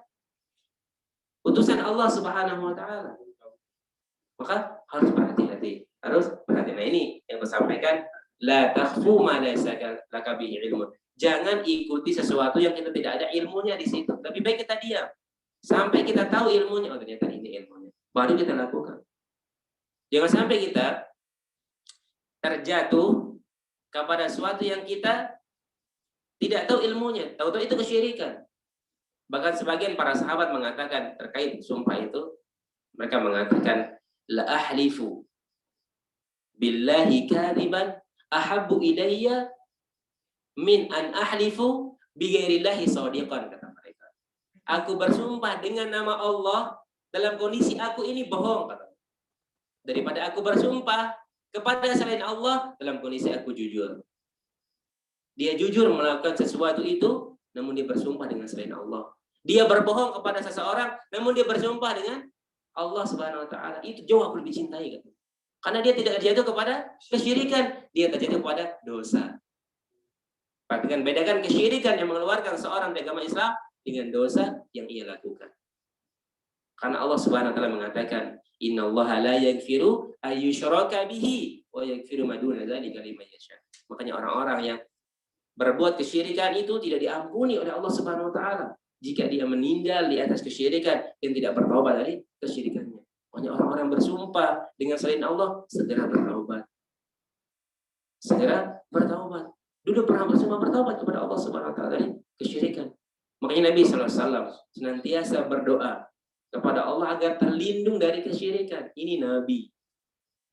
utusan Allah Subhanahu wa taala. Maka harus berhati-hati. Harus berhati-hati. Nah, ini yang saya sampaikan, la takhfu ma laysa laka bihi ilmun. Jangan ikuti sesuatu yang kita tidak ada ilmunya di situ. Lebih baik kita diam sampai kita tahu ilmunya. Oh, ternyata ini ilmunya. Baru kita lakukan. Jangan sampai kita terjatuh kepada sesuatu yang kita tidak tahu ilmunya. Tahu-tahu itu kesyirikan. Bahkan sebagian para sahabat mengatakan terkait sumpah itu, mereka mengatakan, la ahlifu billahi kadiban ahabbu ilayya min an ahlifu bighairillahi shadiqan, kata mereka. Aku bersumpah dengan nama Allah dalam kondisi aku ini bohong, kata. Daripada aku bersumpah kepada selain Allah dalam kondisi aku jujur. Dia jujur melakukan sesuatu itu, namun dia bersumpah dengan selain Allah. Dia berbohong kepada seseorang, namun dia bersumpah dengan Allah Subhanahu wa taala. Itu jauh aku lebih cintai, kata. Karena dia tidak terjatuh kepada kesyirikan, dia terjatuh kepada dosa. Perhatikan, bedakan kesyirikan yang mengeluarkan seorang dari agama Islam dengan dosa yang ia lakukan. Karena Allah Subhanahu wa taala mengatakan, innallaha la yaghfiru ayyushraka bihi wa yaghfiru ma duna dzalika liman yasha. Makanya orang-orang yang berbuat kesyirikan itu tidak diampuni oleh Allah Subhanahu wa taala jika dia meninggal di atas kesyirikan dan tidak bertaubat dari kesyirikannya. Makanya orang-orang bersumpah dengan selain Allah, segera bertaubat. Segera bertaubat. Dulu pernah bersumpah bertaubat kepada Allah Subhanahu wa taala dari kesyirikan. Makanya Nabi sallallahu alaihi wasallam senantiasa berdoa kepada Allah agar terlindung dari kesyirikan. Ini Nabi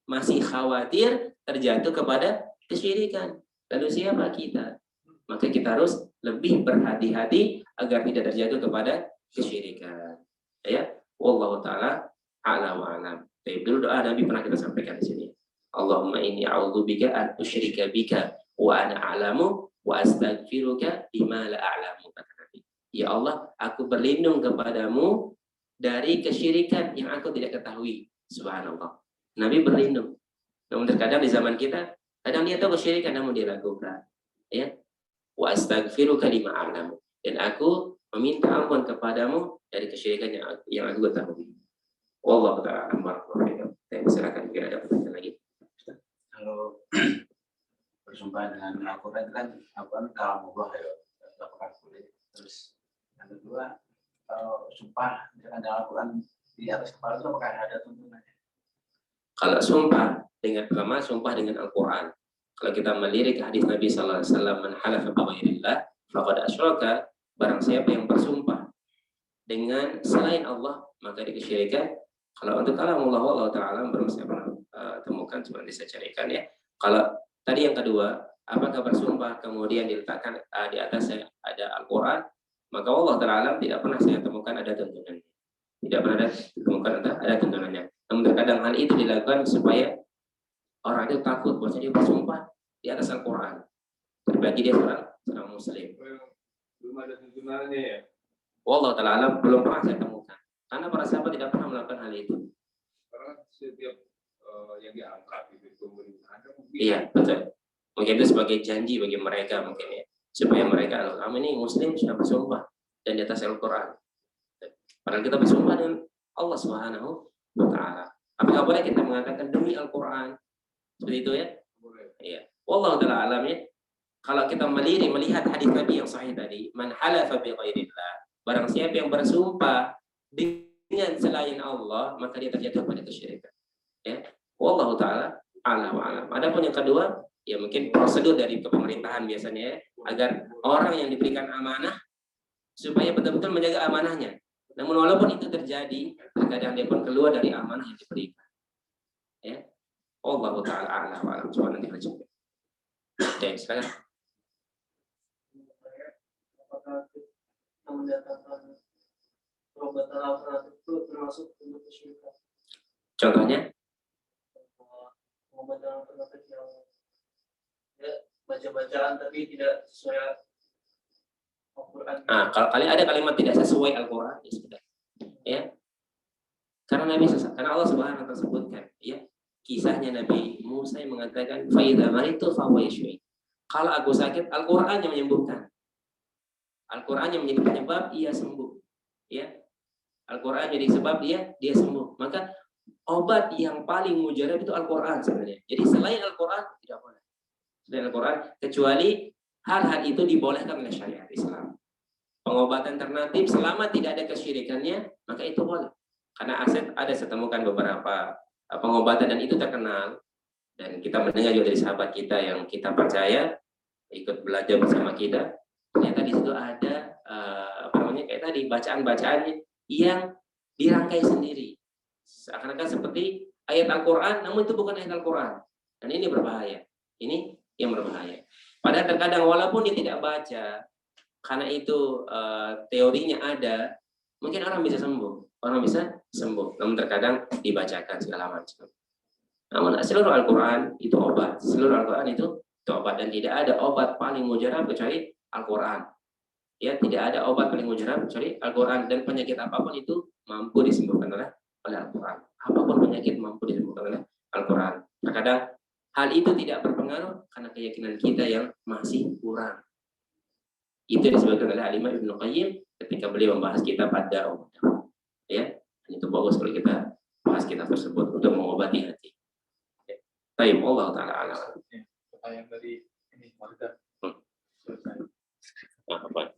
masih khawatir terjatuh kepada kesyirikan. Lalu siapa kita? Maka kita harus lebih berhati-hati agar tidak terjatuh kepada kesyirikan. Ya, wallahu taala a'lam wa a'lam. Baik, dulu doa Nabi pernah kita sampaikan di sini. Allahumma inni a'udzubika an usyrika bika wa ana a'lamu wa astaghfiruka bima la a'lamu, kata Nabi. Ya Allah, aku berlindung kepadamu dari kesyirikan yang aku tidak ketahui. Subhanallah. Nabi berlindung. Namun terkadang di zaman kita, kadang dia tahu kesyirikan namun dia lakukan. Ya. Wa astaghfiruka lima a'lamu. Dan aku meminta ampun kepadamu dari kesyirikan yang aku ketahui. Wallahu ta'ala a'lam. Silakan, mungkin ada pertanyaan lagi. Kalau bersumpah dengan Al-Quran kan Al-Quran kalamullah ya, apakah boleh? Terus yang kedua, kalau sumpah dengan Al-Quran di atas kepala itu apakah ada tuntunannya? Kalau sumpah dengan pertama sumpah dengan Al-Quran, kalau kita melirik hadis Nabi sallallahu alaihi wasallam, man halafa bi ghairillah faqad asyraka, barang siapa yang bersumpah dengan selain Allah maka dia kesyirikan. Kalau untuk kalamullah wallahu ta'ala belum saya pernah temukan, cuma bisa carikan ya. Kalau tadi yang kedua, apakah bersumpah kemudian diletakkan di atasnya ada Al-Quran, maka Allah Ta'ala tidak pernah saya temukan ada tuntunannya. Tidak pernah ditemukan ada tuntunannya. Namun terkadang hal itu dilakukan supaya orang itu takut bahwa dia bersumpah di atas Al-Quran. Terbagi dia seorang Muslim. Belum ada tuntunannya ya? Allah Ta'ala belum pernah saya temukan. Karena para sahabat tidak pernah melakukan hal itu. Karena setiap yang diangkat itu pemerintahan mungkin. Iya, betul. Mungkin itu sebagai janji bagi mereka mungkin ya. Supaya mereka, kamu ini Muslim sudah bersumpah dan di atas Al-Quran. Padahal kita bersumpah dengan Allah Subhanahu wa ta'ala. Apakah boleh kita mengatakan demi Al-Quran? Seperti itu ya? Boleh. Iya. Wallahu ta'ala alam ya. Kalau kita melihat hadis Nabi yang sahih tadi, man halafa bi ghairillah, barang siapa yang bersumpah dengan selain Allah, maka dia terjatuh pada kesyirikan. Ya. Wallahu ta'ala a'lam wa a'lam. Adapun yang kedua, ya mungkin prosedur dari kepemerintahan biasanya ya, agar orang yang diberikan amanah supaya betul-betul menjaga amanahnya. Namun walaupun itu terjadi, terkadang dia pun keluar dari amanah yang diberikan. Ya. Wallahu ta'ala a'lam wa a'lam. Coba nanti lanjut. Oke, silakan. Apakah mendatangkan perobatan alternatif itu termasuk untuk kesyirikan? Contohnya? Pengobatan alternatif yang ya, baca-bacaan tapi tidak sesuai Al-Quran Nah, kalau kali ada kalimat tidak sesuai Al-Quran, ya sudah. Ya. Karena Allah Subhanahu wa taala sebutkan, ya. Kisahnya Nabi Musa yang mengatakan, "Fa idza maritu fa huwa yashfi." Kalau aku sakit, Al-Quran yang menyembuhkan. Al-Quran yang menjadi penyebab ia sembuh. Ya. Al-Quran jadi sebab dia sembuh. Maka obat yang paling mujarab itu Al-Quran sebenarnya. Jadi selain Al-Quran tidak boleh. Selain Al-Quran, kecuali hal-hal itu dibolehkan oleh syariat Islam. Pengobatan alternatif selama tidak ada kesyirikannya, maka itu boleh. Karena saya temukan beberapa pengobatan dan itu terkenal. Dan kita mendengar juga dari sahabat kita yang kita percaya, ikut belajar bersama kita. Ternyata di situ ada kayak tadi bacaan-bacaannya yang dirangkai sendiri. Seakan-akan seperti ayat Al-Quran, namun itu bukan ayat Al-Quran. Dan ini berbahaya. Ini yang berbahaya. Padahal terkadang walaupun dia tidak baca, karena itu teorinya ada, mungkin orang bisa sembuh. Namun terkadang dibacakan segala macam. Namun seluruh Al-Quran itu obat. Seluruh Al-Quran itu obat. Dan tidak ada obat paling mujarab kecuali Al-Quran. Ya, tidak ada obat paling mujarab kecuali Al-Quran. Dan penyakit apapun itu mampu disembuhkan oleh Al-Quran. Apapun penyakit mampu disembuhkan oleh Al-Quran. Terkadang hal itu tidak berpengaruh karena keyakinan kita yang masih kurang. Itu disebutkan oleh Al-Imam Ibnu Qayyim ketika beliau membahas kitab Ad-Da'u. Ya, itu bagus kalau kita bahas kitab tersebut untuk mengobati hati. Baik, Allah Ta'ala alam. Pertanyaan dari ini warga. Selesai. Apa?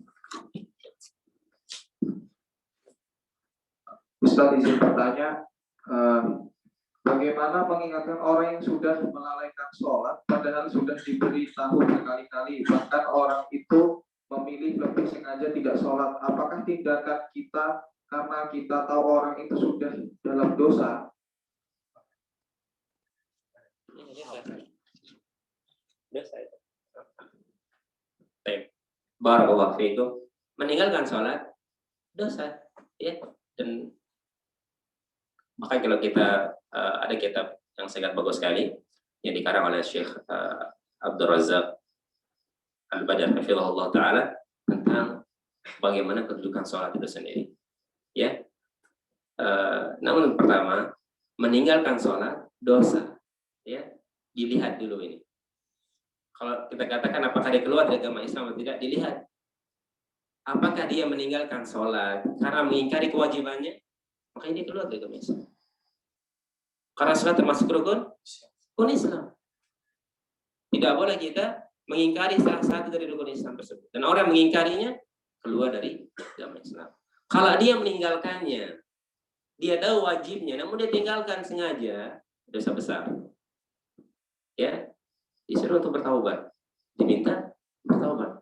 Ustaz izin bertanya, bagaimana mengingatkan orang yang sudah melalaikan sholat padahal sudah diberitahu berkali-kali, bahkan orang itu memilih lebih sengaja tidak sholat? Apakah tindakan kita karena kita tahu orang itu sudah dalam dosa? Barakallahu fiikum. Meninggalkan sholat dosa, ya. Dan maka kalau kita ada kitab yang sangat bagus sekali yang dikarang oleh Syekh Abdul Razak Al-Badar hafizahullah taala tentang bagaimana kedudukan sholat itu sendiri. Ya. Namun pertama, meninggalkan sholat dosa. Ya, dilihat dulu ini. Kalau kita katakan apakah dia keluar dari agama Islam atau tidak, dilihat. Apakah dia meninggalkan sholat karena mengingkari kewajibannya, maka dia keluar dari agama Islam. Karena sholat termasuk rukun Islam. Tidak boleh kita mengingkari salah satu dari rukun Islam tersebut. Dan orang mengingkarinya keluar dari agama Islam. Kalau dia meninggalkannya, dia tahu wajibnya, namun dia tinggalkan sengaja, dosa besar. Ya, disuruh untuk bertaubat, diminta bertaubat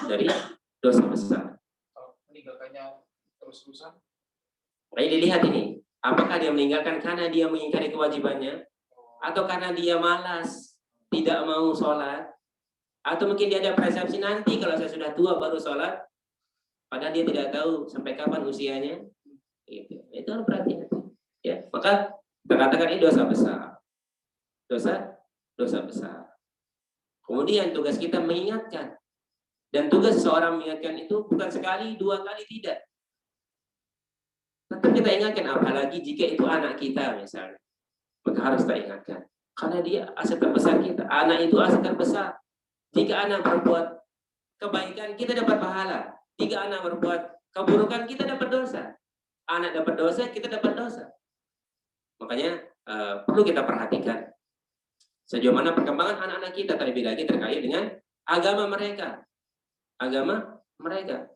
dari dosa besar. Kalau meninggalkannya terus-terusan, Baik, dilihat ini, apakah dia meninggalkan karena dia mengingkari kewajibannya, atau karena dia malas, tidak mau sholat, atau mungkin dia ada persepsi nanti kalau saya sudah tua baru sholat, padahal dia tidak tahu sampai kapan usianya. Itu harus perhatian. Ya, maka kita katakan ini dosa besar. Dosa besar. Kemudian tugas kita mengingatkan. Dan tugas seseorang mengingatkan itu bukan sekali, 2 kali, tidak. Tetap kita ingatkan, apalagi jika itu anak kita misalnya. Maka harus kita ingatkan. Karena dia aset terbesar kita. Anak itu aset terbesar. Jika anak berbuat kebaikan, kita dapat pahala. Jika anak berbuat keburukan, kita dapat dosa. Anak dapat dosa, kita dapat dosa. Makanya perlu kita perhatikan sejauh mana perkembangan anak-anak kita, terlebih lagi terkait dengan agama mereka.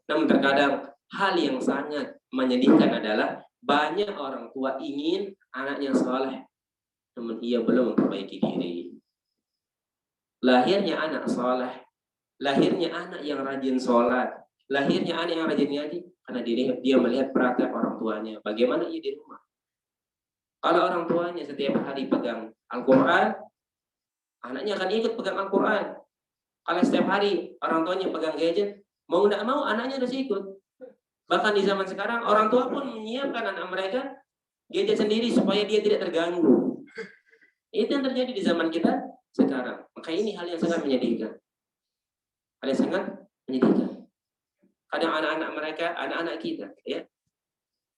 Namun terkadang hal yang sangat menyedihkan adalah banyak orang tua ingin anaknya saleh, namun ia belum memperbaiki diri. Lahirnya anak saleh, lahirnya anak yang rajin sholat, lahirnya anak yang rajin ngaji, karena dia melihat praktek orang tuanya. Bagaimana ia di rumah? Kalau orang tuanya setiap hari pegang Al-Quran, anaknya akan ikut pegang Al-Quran. Kalau setiap hari orang tuanya pegang gadget, mau tidak mau anaknya harus ikut. Bahkan di zaman sekarang orang tua pun menyiapkan anak mereka gadget sendiri supaya dia tidak terganggu. Itu yang terjadi di zaman kita sekarang. Maka ini hal yang sangat menyedihkan. Hal yang sangat menyedihkan. Kadang anak-anak mereka, anak-anak kita, ya,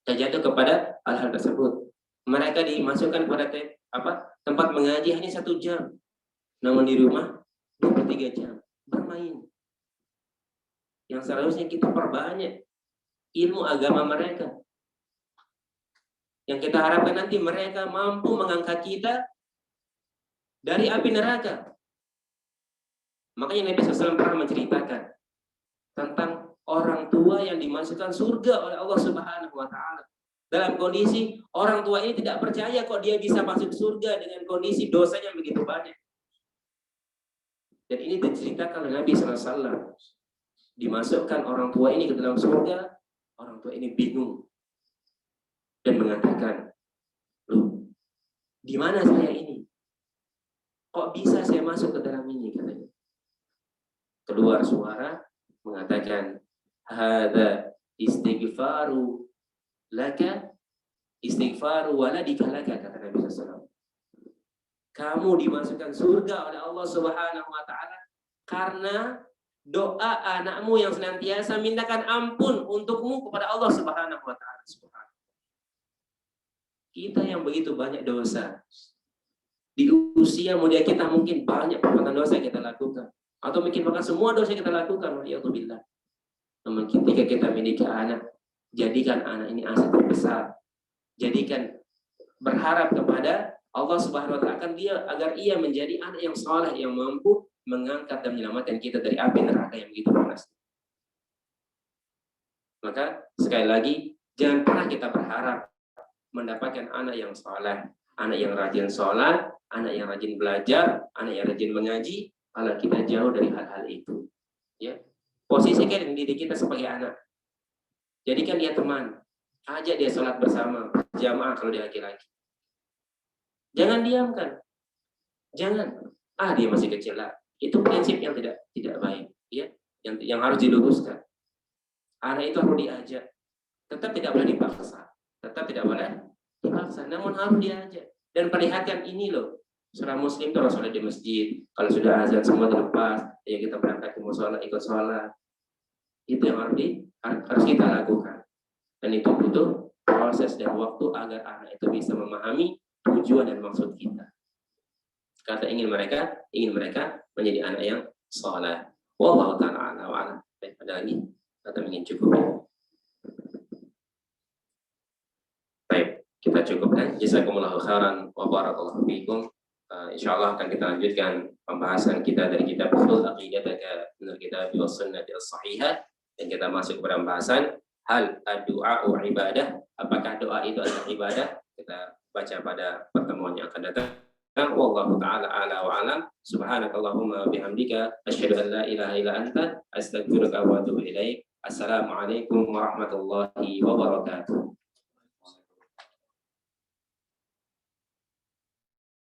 terjatuh kepada hal-hal tersebut. Mereka dimasukkan pada tempat mengaji hanya 1 jam, namun di rumah 23 jam bermain. Yang seharusnya kita perbanyak ilmu agama mereka. Yang kita harapkan nanti mereka mampu mengangkat kita dari api neraka. Makanya Nabi SAW pernah menceritakan tentang orang tua yang dimasukkan surga oleh Allah Subhanahu wa taala. Dalam kondisi orang tua ini tidak percaya kok dia bisa masuk surga dengan kondisi dosanya begitu banyak. Dan ini diceritakan oleh Nabi SAW. Dimasukkan orang tua ini ke dalam surga, orang tua ini bingung dan mengatakan, "Loh, di mana saya ini? Kok bisa saya masuk ke dalam ini?" katanya. Keluar suara mengatakan, "Hadza istighfaru laka, istighfaru waladika laka," kata Nabi SAW. Kamu dimasukkan surga oleh Allah Subhanahu wa taala karena doa anakmu yang senantiasa mintakan ampun untukmu kepada Allah Subhanahu wa taala. Kita yang begitu banyak dosa. Di usia muda kita mungkin banyak perbuatan dosa yang kita lakukan. Atau mungkin bahkan semua dosa yang kita lakukan. Waliyadzubillah. Namun ketika kita memiliki anak, jadikan anak ini aset terbesar. Jadikan berharap kepada Allah Subhanahu wa taala agar ia menjadi anak yang saleh yang mampu mengangkat dan menyelamatkan kita dari api neraka yang begitu panas. Maka sekali lagi jangan pernah kita berharap mendapatkan anak yang saleh, anak yang rajin sholat, anak yang rajin belajar, anak yang rajin mengaji, kalau kita jauh dari hal-hal itu. Ya. Posisikan diri kita sebagai anak. Jadikan dia teman. Ajak dia sholat bersama, jamaah kalau dia laki-laki. Jangan diamkan. Jangan. Dia masih kecil lah. Itu prinsip yang tidak baik, ya. Yang harus diluruskan. Anak itu harus diajak. Tetap tidak boleh dipaksa. Tetap tidak boleh dipaksa, namun harus diajak. Dan perlihatkan ini loh, seorang muslim itu harus sholat di masjid. Kalau sudah azan semua terlepas, ya kita berangkat ke mushola ikut sholat. Itu yang harus kita lakukan. Dan itu butuh proses dan waktu agar anak itu bisa memahami tujuan dan maksud kita. Kata ingin mereka menjadi anak yang saleh. Wallahu ta'ala a'lam wa a'lam. Ada lagi? Atau ingin cukup? Baik, kita cukupkan. Jazakumullahu khairan wa barakallahu fiikum. Insyaallah akan kita lanjutkan pembahasan kita dari kitab Ushul Aqidataka min al-Kitab was Sunnah as-Sahihah, dan kita masuk kepada pembahasan hal ad-du'a ibadah. Apakah doa itu adalah ibadah? Kita baca pada pertemuan yang akan datang. Wallahu ta'ala a'la wa a'lam. Subhanakallahumma bihamdika asyhadu an la ilaha illa anta astaghfiruka wa atubu ilaik. Assalamualaikum warahmatullahi wabarakatuh.